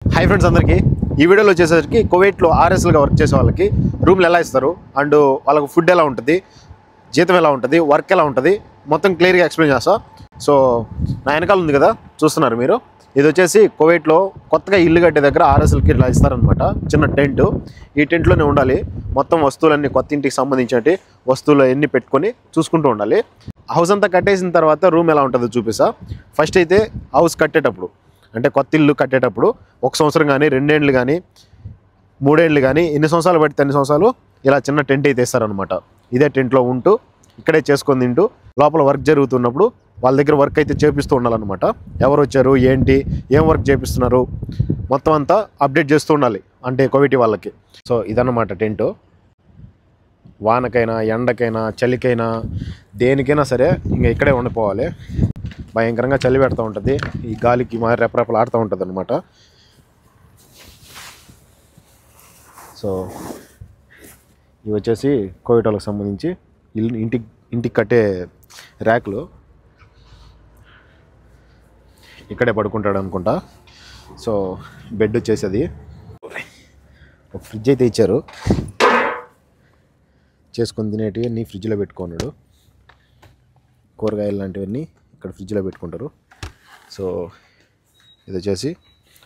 Hi friends अंदर की video వచ్చేసరికి కువైట్ లో ఆర్ఎస్ఎల్ గా వర్క్ చేసే వాళ్ళకి రూమ్ ఎలా ఇస్తారు అండ్ వాళ్ళకి ఫుడ్ ఎలా ఉంటది జీతం ఎలా ఉంటది వర్క్ ఎలా ఉంటది మొత్తం క్లియర్ గా ఎక్స్‌ప్లెయిన్ చేస్తా సో నా వెనకాల ఉంది కదా చూస్తున్నారు మీరు ఇది వచ్చేసి కువైట్ లో కొత్తగా ఇల్లు కట్టే దగ్గర ఆర్ఎస్ఎల్ కి ఇలా ఇస్తారన్నమాట చిన్న టెంట్ ఈ టెంట్ లోనే ఉండాలి మొత్తం వస్తువులన్నీ కొత్త ఇంటికి సంబంధించినటి వస్తువులు ఎన్ని పెట్టుకొని చూసుకుంటూ ఉండాలి హౌస్ అంతా కట్టేసిన తర్వాత రూమ్ ఎలా ఉంటదో చూపిస్తా ఫస్ట్ అయితే హౌస్ కట్టేటప్పుడు అంటే కొత్త ఇల్లు కట్టేటప్పుడు ఒక సంవత్సరం గాని రెండేండ్లు గాని మూడేండ్లు గాని ఎన్ని సంవత్సరాలు పడితే అన్ని సంవత్సరాలు ఇలా చిన్న టెంట్ అయితే ఇస్తారన్నమాట ఇదే టెంట్ లో ఉంటూ ఇక్కడే చేసుకొని తింటూ లోపల వర్క్ జరుగుతున్నప్పుడు వాళ్ళ దగ్గర వర్క్ అయితే చేపిస్తూ ఉండాలన్నమాట ఎవరు వచ్చారు ఏంటి ఏం వర్క్ చేపిస్తున్నారు మొత్తం అంతా అప్డేట్ చేస్తూ ఉండాలి అంటే కువైట్ వాళ్ళకి సో ఇదన్నమాట టెంట్ వానకైనా ఎండకైనా చలికైనా దేనికైనా సరే ఇంకా ఇక్కడే ఉండిపోవాలి భయంకరంగా చలి పెడతా ఉంటుంది ఈ గాలికి మా రెపరెపలు ఆడుతూ ఉంటుంది అనమాట సో ఇవి వచ్చేసి కువైట్ వాళ్ళకి సంబంధించి ఇల్లు ఇంటికి కట్టే ర్యాక్లు ఇక్కడే పడుకుంటాడు అనుకుంటా సో బెడ్ వచ్చేసి ఒక ఫ్రిడ్జ్ అయితే ఇచ్చారు చేసుకొని తినేటివి అన్నీ ఫ్రిడ్జ్లో పెట్టుకున్నాడు కూరగాయలు లాంటివన్నీ ఇక్కడ ఫ్రిడ్జ్లో పెట్టుకుంటారు సో ఇది వచ్చేసి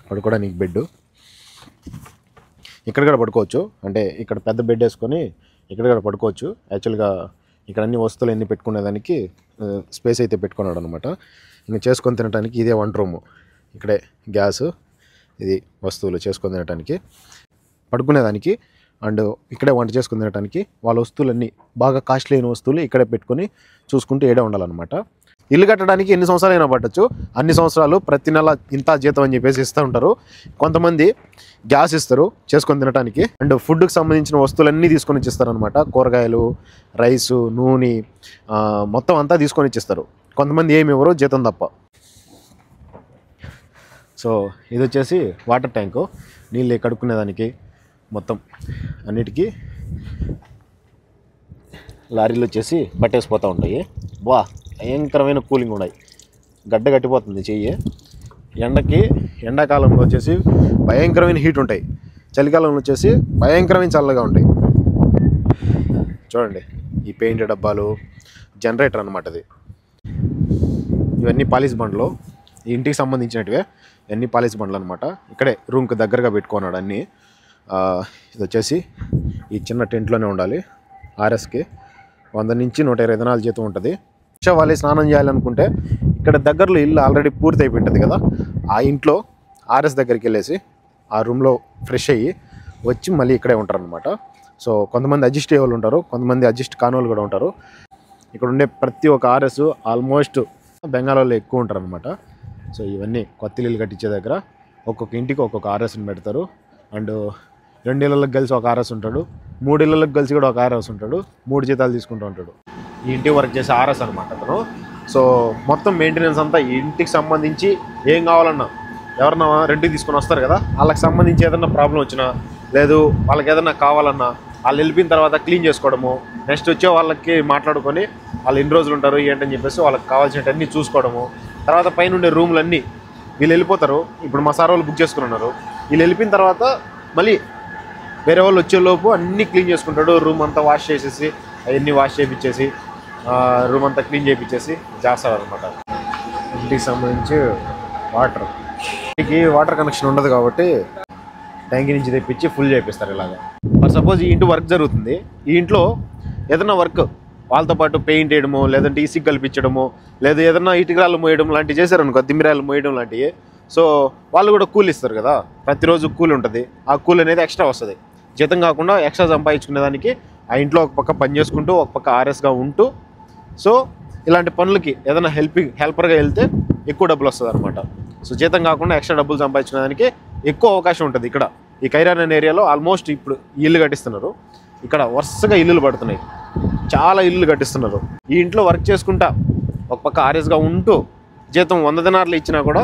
పడుకోవడానికి బెడ్ ఇక్కడ కూడా పడుకోవచ్చు అంటే ఇక్కడ పెద్ద బెడ్ వేసుకొని ఇక్కడ కూడా పడుకోవచ్చు యాక్చువల్గా ఇక్కడ అన్ని వస్తువులు ఎన్ని పెట్టుకునేదానికి స్పేస్ అయితే పెట్టుకున్నాడు అనమాట ఇంకా చేసుకొని తినడానికి ఇదే వంట రూము ఇక్కడే గ్యాస్ ఇది వస్తువులు చేసుకొని తినడానికి పడుకునేదానికి అండ్ ఇక్కడే వంట చేసుకుని తినడానికి వాళ్ళ వస్తువులన్నీ బాగా కాస్ట్లీ అయిన వస్తువులు ఇక్కడే పెట్టుకొని చూసుకుంటూ ఏడే ఉండాలన్నమాట ఇల్లు కట్టడానికి ఎన్ని సంవత్సరాలు అయినా పట్టచ్చు అన్ని సంవత్సరాలు ప్రతి నెల ఇంత జీతం అని చెప్పేసి ఇస్తూ ఉంటారు కొంతమంది గ్యాస్ ఇస్తారు చేసుకొని తినడానికి అండ్ ఫుడ్కి సంబంధించిన వస్తువులన్నీ తీసుకొని ఇచ్చిస్తారనమాట కూరగాయలు రైసు నూనె మొత్తం అంతా తీసుకొని ఇచ్చిస్తారు కొంతమంది ఏమి ఇవ్వరు జీతం తప్ప సో ఇది వచ్చేసి వాటర్ ట్యాంకు నీళ్ళు కడుక్కునేదానికి మొత్తం అన్నిటికీ లారీలు వచ్చేసి పట్టేసిపోతూ ఉంటాయి వా భయంకరమైన కూలింగ్ ఉన్నాయి గడ్డ కట్టిపోతుంది చెయ్యి ఎండాకాలంలో వచ్చేసి భయంకరమైన హీట్ ఉంటాయి చలికాలంలో వచ్చేసి భయంకరమైన చల్లగా ఉంటాయి చూడండి ఈ పెయింట్ డబ్బాలు జనరేటర్ అన్నమాట ఇది ఇవన్నీ పాలిష్ బండ్లు ఈ ఇంటికి సంబంధించినటివే ఇవన్నీ పాలిష్ బండ్లు అనమాట ఇక్కడే రూమ్కి దగ్గరగా పెట్టుకున్నాడు అన్నీ ఇది వచ్చేసి ఈ చిన్న టెంట్లోనే ఉండాలి ఆర్ఎస్కి 100 నుంచి 124 జీతం ఉంటుంది వాళ్ళు స్నానం చేయాలనుకుంటే ఇక్కడ దగ్గరలో ఇల్లు ఆల్రెడీ పూర్తి అయిపోయి ఉంటుంది కదా ఆ ఇంట్లో ఆర్ఎస్ దగ్గరికి వెళ్ళేసి ఆ రూమ్లో ఫ్రెష్ అయ్యి వచ్చి మళ్ళీ ఇక్కడే ఉంటారనమాట సో కొంతమంది అడ్జస్ట్ అయ్యే వాళ్ళు ఉంటారు కొంతమంది అడ్జస్ట్ కాని వాళ్ళు కూడా ఉంటారు ఇక్కడ ఉండే ప్రతి ఒక్క ఆర్ఎస్ ఆల్మోస్ట్ బెంగాల్లో ఎక్కువ ఉంటారు అనమాట సో ఇవన్నీ కొత్త ఇల్లు కట్టించే దగ్గర ఒక్కొక్క ఇంటికి ఒక్కొక్క ఆర్ఎస్ని పెడతారు అండ్ 2 ఇళ్ళకి కలిసి ఒక ఆర్ఎస్ ఉంటాడు 3 ఇళ్ళకి కలిసి కూడా ఒక ఆర్ఎస్ ఉంటాడు 3 జీతాలు తీసుకుంటూ ఉంటాడు ఈ ఇంటికి వర్క్ చేసే ఆర్ఎస్ అనమాట అతను సో మొత్తం మెయింటెనెన్స్ అంతా ఈ ఇంటికి సంబంధించి ఏం కావాలన్నా ఎవరన్నా రెంట్కి తీసుకొని వస్తారు కదా వాళ్ళకి సంబంధించి ఏదన్నా ప్రాబ్లం వచ్చినా లేదు వాళ్ళకి ఏదన్నా కావాలన్నా వాళ్ళు వెళ్ళిపోయిన తర్వాత క్లీన్ చేసుకోవడము నెక్స్ట్ వచ్చే వాళ్ళకి మాట్లాడుకొని వాళ్ళు ఎన్ని రోజులు ఉంటారు ఏంటని చెప్పేసి వాళ్ళకి కావాల్సినవన్నీ చూసుకోవడము తర్వాత పైన ఉండే రూమ్లన్నీ వీళ్ళు వెళ్ళిపోతారు ఇప్పుడు మా సార్ వాళ్ళు బుక్ చేసుకుని ఉన్నారు వీళ్ళు వెళ్ళిపోయిన తర్వాత మళ్ళీ వేరే వాళ్ళు వచ్చేలోపు అన్నీ క్లీన్ చేసుకుంటాడు రూమ్ అంతా వాష్ చేసేసి అవన్నీ వాష్ చేయించేసి రూమ్ అంతా క్లీన్ చేయించేసి చేస్తారు అనమాట ఇంటికి సంబంధించి వాటర్ కనెక్షన్ ఉండదు కాబట్టి ట్యాంక్ నుంచి తెప్పించి ఫుల్ చేపిస్తారు ఇలాగా ఫర్ సపోజ్ ఈ ఇంటి వర్క్ జరుగుతుంది ఈ ఇంట్లో ఏదైనా వర్క్ వాళ్ళతో పాటు పెయింట్ వేయడము లేదంటే ఇసుక కల్పించడము లేదా ఏదైనా ఇటుకరాలు మోయడం లాంటివి చేశారనుకో దిమ్మిరాలు మోయడం లాంటివి సో వాళ్ళు కూడా కూలి ఇస్తారు కదా ప్రతిరోజు కూలి ఉంటుంది ఆ కూలి అనేది ఎక్స్ట్రా వస్తుంది జీతం కాకుండా ఎక్స్ట్రా సంపాదించుకునేదానికి ఆ ఇంట్లో ఒక పక్క పని చేసుకుంటూ ఒక పక్క ఆర్ఎస్గా ఉంటూ సో ఇలాంటి పనులకి ఏదైనా హెల్పర్గా వెళ్తే ఎక్కువ డబ్బులు వస్తుంది అనమాట సో జీతం కాకుండా ఎక్స్ట్రా డబ్బులు సంపాదించుకునేదానికి ఎక్కువ అవకాశం ఉంటుంది ఇక్కడ ఈ కైరాన్ అనే ఏరియాలో ఆల్మోస్ట్ ఇప్పుడు ఇల్లు కట్టిస్తున్నారు ఇక్కడ వరుసగా ఇల్లులు పడుతున్నాయి చాలా ఇల్లు కట్టిస్తున్నారు ఈ ఇంట్లో వర్క్ చేసుకుంటా ఒక పక్క ఆర్ఎస్గా ఉంటూ జీతం 100 దినార్లు ఇచ్చినా కూడా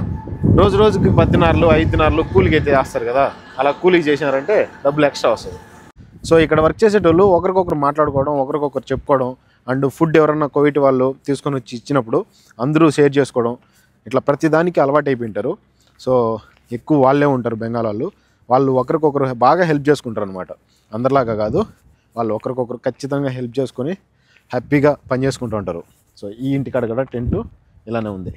రోజుకి 10 దినార్లు 5 దినార్లు కూలికి అయితే వేస్తారు కదా అలా కూలికి చేసినారంటే డబ్బులు ఎక్స్ట్రా వస్తుంది సో ఇక్కడ వర్క్ చేసేటోళ్ళు ఒకరికొకరు మాట్లాడుకోవడం ఒకరికొకరు చెప్పుకోవడం అండ్ ఫుడ్ ఎవరన్నా కువైట్ వాళ్ళు తీసుకొని వచ్చి ఇచ్చినప్పుడు అందరూ షేర్ చేసుకోవడం ఇట్లా ప్రతి దానికి అలవాటు అయిపోయింటారు సో ఎక్కువ వాళ్ళే ఉంటారు బెంగాల్ వాళ్ళు ఒకరికొకరు బాగా హెల్ప్ చేసుకుంటారు అనమాట. అందరిలాగా కాదు, వాళ్ళు ఒకరికొకరు ఖచ్చితంగా హెల్ప్ చేసుకొని హ్యాపీగా పని చేసుకుంటూ ఉంటారు. సో ఈ ఇంటికాడ కూడా టెంటు ఇలానే ఉంది,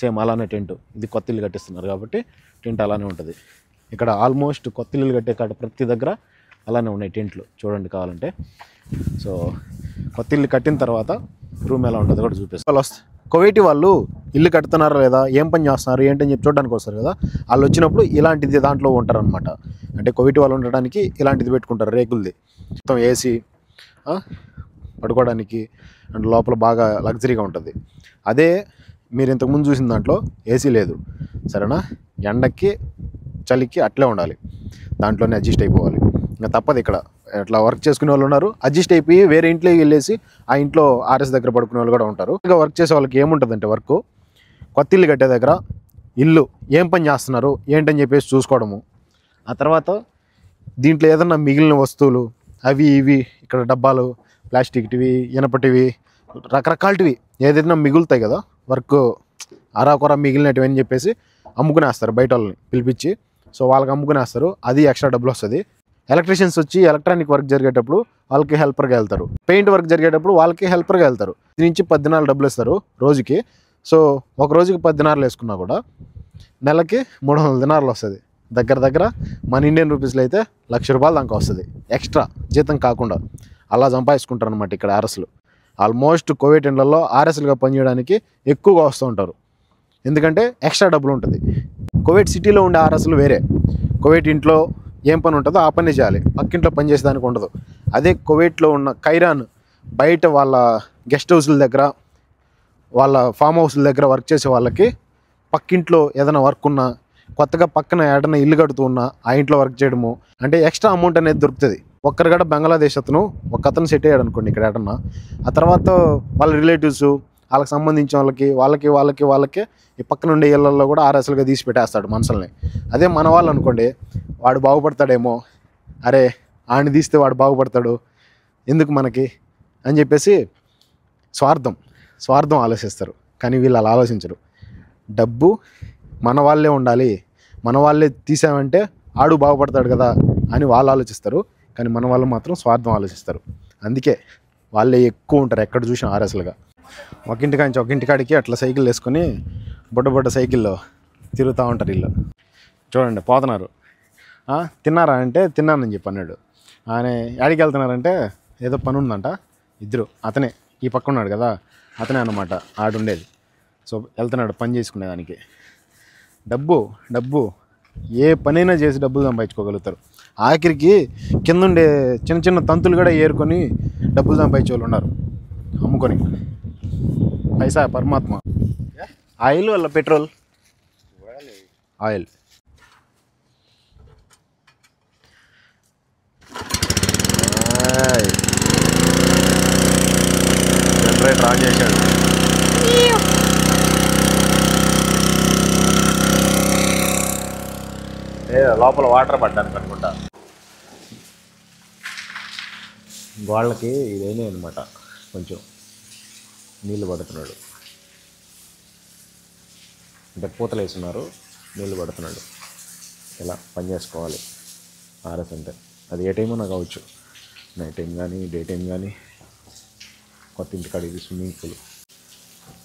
సేమ్ అలానే టెంటు. ఇది కొత్త ఇల్లు కట్టిస్తున్నారు కాబట్టి టెంట్ అలానే ఉంటుంది. ఇక్కడ ఆల్మోస్ట్ కొత్త ఇల్లు కట్టే కాడ ప్రతి దగ్గర అలానే ఉన్నాయి టెంట్లు, చూడండి కావాలంటే. సో కొత్త ఇల్లు కట్టిన తర్వాత రూమ్ ఎలా ఉంటుందో కూడా చూపిస్తారు. వాళ్ళు కువైటీ వాళ్ళు ఇల్లు కడుతున్నారా లేదా, ఏం పని చేస్తున్నారు ఏంటని చెప్పి చూడడానికి వస్తారు కదా. వాళ్ళు వచ్చినప్పుడు ఇలాంటిది దాంట్లో ఉంటారనమాట. అంటే కువైటీ వాళ్ళు ఉండడానికి ఇలాంటిది పెట్టుకుంటారు, రేకులది. మొత్తం ఏసీ, పడుకోవడానికి అండ్ లోపల బాగా లగ్జరీగా ఉంటుంది. అదే మీరు ఇంతకుముందు చూసిన దాంట్లో ఏసీ లేదు, సరేనా. ఎండకి చలికి అట్లే ఉండాలి, దాంట్లోనే అడ్జస్ట్ అయిపోవాలి. ఇంకా తప్పదు. ఇక్కడ ఇట్లా వర్క్ చేసుకునే వాళ్ళు ఉన్నారు, అడ్జస్ట్ అయిపోయి వేరే ఇంట్లోకి వెళ్ళేసి ఆ ఇంట్లో ఆర్ఎస్ దగ్గర పడుకునే వాళ్ళు కూడా ఉంటారు. ఇంకా వర్క్ చేసే వాళ్ళకి ఏముంటుందంటే వర్క్ కొత్త ఇల్లు కట్టే దగ్గర ఇల్లు ఏం పని చేస్తున్నారు ఏంటని చెప్పేసి చూసుకోవడము. ఆ తర్వాత దీంట్లో ఏదన్నా మిగిలిన వస్తువులు అవి ఇవి, ఇక్కడ డబ్బాలు ప్లాస్టిక్టివి ఇనపటివి రకరకాలటివి ఏదైనా మిగులుతాయి కదా, వర్క్ అరాకొర మిగిలినటివి అని చెప్పేసి అమ్ముకునేస్తారు బయట వాళ్ళని పిలిపించి. సో వాళ్ళకి అమ్ముకునేస్తారు, అది ఎక్స్ట్రా డబ్బులు వస్తుంది. ఎలక్ట్రీషియన్స్ వచ్చి ఎలక్ట్రానిక్ వర్క్ జరిగేటప్పుడు వాళ్ళకి హెల్పర్గా వెళ్తారు, పెయింట్ వర్క్ జరిగేటప్పుడు వాళ్ళకి హెల్పర్గా వెళ్తారు. దీని నుంచి 10 దినాలు డబ్బులు ఇస్తారు రోజుకి. సో ఒక రోజుకి 10 దినాలు వేసుకున్నా కూడా నెలకి 300 దినాలు వస్తుంది. దగ్గర మన ఇండియన్ రూపీస్లో అయితే ₹1,00,000 దాకా వస్తుంది, ఎక్స్ట్రా జీతం కాకుండా. అలా సంపాదించుకుంటారు అనమాట ఇక్కడ ఆర్ఎస్లు. ఆల్మోస్ట్ కువైట్ ఇండ్లలో ఆర్ఎస్లుగా పనిచేయడానికి ఎక్కువగా వస్తూ ఉంటారు, ఎందుకంటే ఎక్స్ట్రా డబ్బులు ఉంటుంది. కువైట్ సిటీలో ఉండే ఆర్ఎస్లు వేరే, కువైట్ ఇంట్లో ఏం పని ఉంటుందో ఆ పని చేయాలి, పక్కింట్లో పని చేసేదానికి ఉండదు. అదే కువైట్లో ఉన్న ఖైరాన్ బయట వాళ్ళ గెస్ట్ హౌస్ల దగ్గర వాళ్ళ ఫామ్ హౌస్ల దగ్గర వర్క్ చేసే వాళ్ళకి పక్కింట్లో ఏదైనా వర్క్ ఉన్నా, కొత్తగా పక్కన ఏదైనా ఇల్లు కడుతూ ఉన్నా ఆ ఇంట్లో వర్క్ చేయడము, అంటే ఎక్స్ట్రా అమౌంట్ అనేది దొరుకుతుంది. ఒక్కరు కూడా బంగ్లాదేశ్ అతను సెట్ అయ్యాడు అనుకోండి ఇక్కడ ఏడన్నా, ఆ తర్వాత వాళ్ళ రిలేటివ్స్ వాళ్ళకి సంబంధించిన వాళ్ళకి ఈ పక్కన ఉండే ఇళ్లలో కూడా ఆర్ఎస్లుగా తీసి పెట్టేస్తాడు మనుషుల్ని. అదే మన వాళ్ళు అనుకోండి, వాడు బాగుపడతాడేమో, అరే ఆడిని తీస్తే వాడు బాగుపడతాడు ఎందుకు మనకి అని చెప్పేసి స్వార్థం ఆలోచిస్తారు. కానీ వీళ్ళు అలా ఆలోచించరు. డబ్బు మన వాళ్ళే ఉండాలి, మన వాళ్ళే తీసామంటే ఆడు బాగుపడతాడు కదా అని వాళ్ళు ఆలోచిస్తారు. కానీ మన వాళ్ళు మాత్రం స్వార్థం ఆలోచిస్తారు. అందుకే వాళ్ళే ఎక్కువ ఉంటారు ఎక్కడ చూసినా ఆర్ఎస్లుగా. ఒక ఇంటికాడికి అట్లా సైకిల్ వేసుకొని బుడ్డ సైకిల్లో తిరుగుతూ ఉంటారు వీళ్ళు. చూడండి పోతున్నారు. తిన్నారా అంటే తిన్నానని చెప్పి అన్నాడు. ఆయన యాడికి వెళ్తున్నారంటే ఏదో పని ఉందంట. ఇద్దరు, అతనే ఈ పక్క ఉన్నాడు కదా అతనే అన్నమాట ఆడుండేది. సో వెళ్తున్నాడు పని చేసుకునేదానికి. డబ్బు ఏ పనైనా చేసి డబ్బులు సంపాదించుకోగలుగుతారు. ఆఖరికి కిందుండే చిన్న తంతులు కూడా ఏరుకొని డబ్బులు సంపాదించే వాళ్ళు ఉన్నారు అమ్ముకొని. పైసా పరమాత్మ. ఆయిల్ వల్ల పెట్రోల్, ఆయిల్. జనరేటర్ ఆన్ చేశాడు. లోపల వాటర్ పడ్డానికి అనుకుంటా. గోళ్ళకి ఇదేనే అనమాట, కొంచెం నీళ్ళు పడుతున్నాడు. అంటే పూతలు వేస్తున్నారు, నీళ్ళు పడుతున్నాడు. ఇలా పని చేసుకోవాలి ఆర్ఎస్ అంటే. అది ఏ టైమో నాకు అవచ్చు, నైట్ టైం కానీ డే టైం కానీ. కొత్త ఇంటికాడ ఇది స్విమ్మింగ్ పూల్.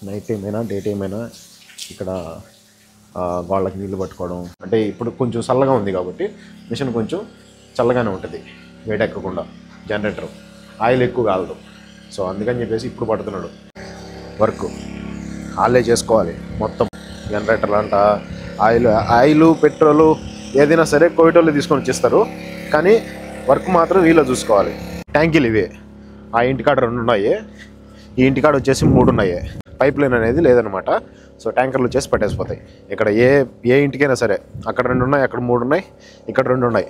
నైట్ టైం అయినా డే టైం అయినా ఇక్కడ వాళ్ళకి నీళ్ళు పట్టుకోవడం. అంటే ఇప్పుడు కొంచెం చల్లగా ఉంది కాబట్టి మిషన్ కొంచెం చల్లగానే ఉంటుంది, వేడెక్కకుండా. జనరేటర్ ఆయిల్ ఎక్కువ కాలదు. సో అందుకని చెప్పేసి ఇప్పుడు పడుతున్నాడు. వర్క్ వాళ్ళే చేసుకోవాలి మొత్తం. జనరేటర్లు అంట, ఆయిల్ పెట్రోలు ఏదైనా సరే కువైట్ వాళ్ళు తీసుకొని వచ్చేస్తారు. కానీ వర్క్ మాత్రం వీళ్ళు చూసుకోవాలి. ట్యాంకీలు ఇవే. ఆ ఇంటికాడ 2 ఉన్నాయి, ఈ ఇంటికాడ వచ్చేసి 3 ఉన్నాయి. పైప్ లైన్ అనేది లేదనమాట. సో ట్యాంకర్లు వచ్చేసి పట్టేసిపోతాయి. ఇక్కడ ఏ ఇంటికైనా సరే అక్కడ 2 ఉన్నాయి, అక్కడ 3 ఉన్నాయి, ఇక్కడ 2 ఉన్నాయి.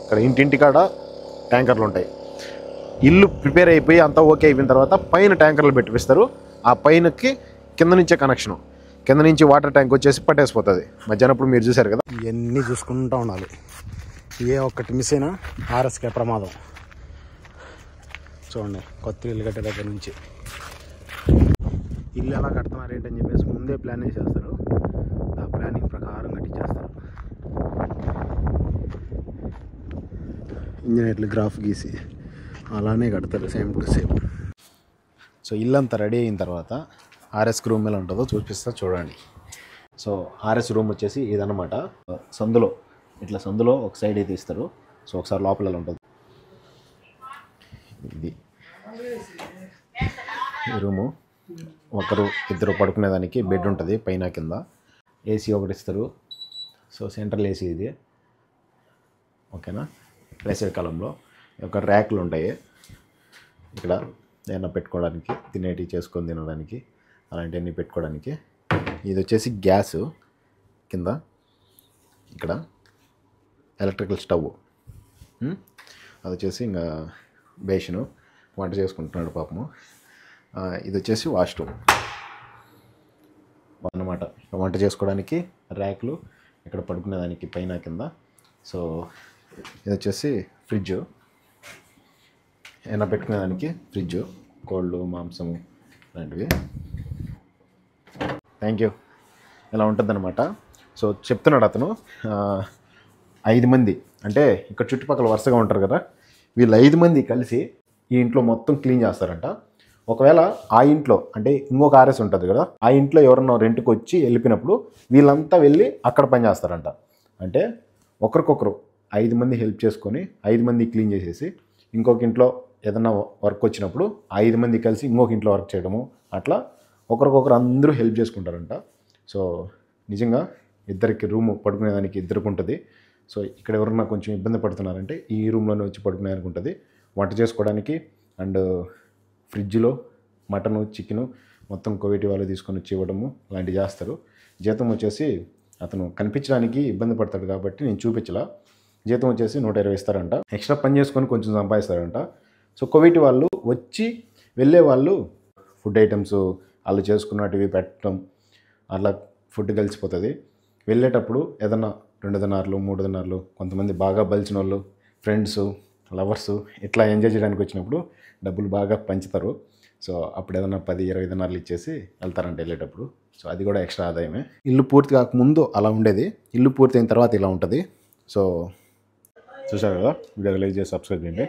ఇక్కడ ఇంటింటికాడ ట్యాంకర్లు ఉంటాయి. ఇల్లు ప్రిపేర్ అయిపోయి అంతా ఓకే అయిపోయిన తర్వాత పైన ట్యాంకర్లు పెట్టిస్తారు. ఆ పైనకి కింద నుంచే కనెక్షను, కింద నుంచి వాటర్ ట్యాంక్ వచ్చేసి పట్టేసిపోతుంది. మధ్యాహ్నప్పుడు మీరు చూశారు కదా. ఇవన్నీ చూసుకుంటూ ఉండాలి, ఏ ఒక్కటి మిస్ అయినా ఆర్ఎస్కే ప్రమాదం. చూడండి కొత్త ఇల్లు కట్టే దగ్గర నుంచి ఇల్లు ఎలా కడుతున్నారు ఏంటని చెప్పేసి ముందే ప్లాన్ చేసేస్తారు. ఆ ప్లానింగ్ ప్రకారం కట్టించేస్తారు. ఇంజనీర్లు గ్రాఫ్ గీసి అలానే కడతారు సేమ్ టు సేమ్. సో ఇల్లంతా రెడీ అయిన తర్వాత ఆర్ఎస్కి రూమ్ ఎలా ఉంటుందో చూపిస్తా చూడండి. సో ఆర్ఎస్ రూమ్ వచ్చేసి ఇదన్నమాట. సందులో ఇట్లా సందులో ఒక సైడ్ అయితే ఇస్తారు. సో ఒకసారి లోపల ఎలా ఉంటుంది ఇది ఈ రూము. ఒకరు ఇద్దరు పడుకునేదానికి బెడ్ ఉంటుంది పైన కింద. ఏసీ ఒకటి ఇస్తారు. సో సెంట్రల్ ఏసీ ఇది, ఓకేనా. వేసవి కాలంలో ఒక ర్యాక్లు ఉంటాయి ఇక్కడ ఏమైనా పెట్టుకోవడానికి, తినేటివి చేసుకొని తినడానికి, అలాంటివన్నీ పెట్టుకోవడానికి. ఇది వచ్చేసి గ్యాస్ కింద, ఇక్కడ ఎలక్ట్రికల్ స్టవ్, అది వచ్చేసి ఇంకా బేషను వంట చేసుకుంటున్నాడు పాపము. ఇది వచ్చేసి వాష్రూమ్ అన్నమాట. వంట చేసుకోవడానికి ర్యాక్లు, ఇక్కడ పడుకునేదానికి పైన కింద. సో ఇది వచ్చేసి ఫ్రిడ్జ్, ఏమైనా పెట్టుకునేదానికి ఫ్రిడ్జ్, కోళ్ళు మాంసము లాంటివి. Thank you. ఇలా ఉంటుందన్నమాట. సో చెప్తున్నాడు అతను 5 మంది అంటే ఇక్కడ చుట్టుపక్కల వరుసగా ఉంటారు కదా, వీళ్ళు 5 మంది కలిసి ఈ ఇంట్లో మొత్తం క్లీన్ చేస్తారంట. ఒకవేళ ఆ ఇంట్లో అంటే ఇంకొక ఆర్ఎస్ ఉంటుంది కదా, ఆ ఇంట్లో ఎవరన్నా రెంట్కి వచ్చి వెళ్ళిపోయినప్పుడు వీళ్ళంతా వెళ్ళి అక్కడ పని చేస్తారంట. అంటే ఒకరికొకరు 5 మంది హెల్ప్ చేసుకొని 5 మంది క్లీన్ చేసేసి ఇంకొక ఇంట్లో ఏదన్నా వర్క్ వచ్చినప్పుడు 5 మంది కలిసి ఇంకొక ఇంట్లో వర్క్ చేయడము, అట్లా ఒకరికొకరు అందరూ హెల్ప్ చేసుకుంటారంట. సో నిజంగా ఇద్దరికి రూము పడుకునేదానికి ఇద్దరికి ఉంటుంది. సో ఇక్కడ ఎవరన్నా కొంచెం ఇబ్బంది పడుతున్నారంటే ఈ రూమ్లోనే వచ్చి పడుకునేదానికి ఉంటుంది. వంట చేసుకోవడానికి అండ్ ఫ్రిడ్జ్లో మటను చికెను మొత్తం కోవిటి వాళ్ళు తీసుకొని వచ్చి ఇవ్వడము అలాంటివి చేస్తారు. జీతం వచ్చేసి అతను కనిపించడానికి ఇబ్బంది పడతాడు కాబట్టి నేను చూపించలా. జీతం వచ్చేసి 120 ఇస్తారంట. ఎక్స్ట్రా పని చేసుకొని కొంచెం సంపాదిస్తారంట. సో కోవిటి వాళ్ళు వచ్చి వెళ్ళే వాళ్ళు ఫుడ్ ఐటమ్స్ వాళ్ళు చేసుకున్నటివి పెట్టడం, అట్లా ఫుడ్ కలిసిపోతుంది. వెళ్ళేటప్పుడు ఏదన్నా 2 దినార్లు 3 దినార్లు, కొంతమంది బాగా బలిచిన వాళ్ళు ఫ్రెండ్స్ లవర్స్ ఇట్లా ఎంజాయ్ చేయడానికి వచ్చినప్పుడు డబ్బులు బాగా పంచుతారు. సో అప్పుడు ఏదన్నా 10-20 దినార్లు ఇచ్చేసి వెళ్తారంట వెళ్ళేటప్పుడు. సో అది కూడా ఎక్స్ట్రా ఆదాయమే. ఇల్లు పూర్తి కాకముందు అలా ఉండేది, ఇల్లు పూర్తి అయిన తర్వాత ఇలా ఉంటుంది. సో చూసారు కదా, వీడియో లైక్ చేసి సబ్స్క్రైబ్ చేయండి.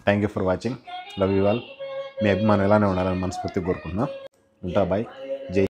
Thank you for watching. Love you all. మీ అభిమానం ఎలానే ఉండాలని మనస్ఫూర్తిగా కోరుకుంటున్నా. ఉంటా, బాయ్. జై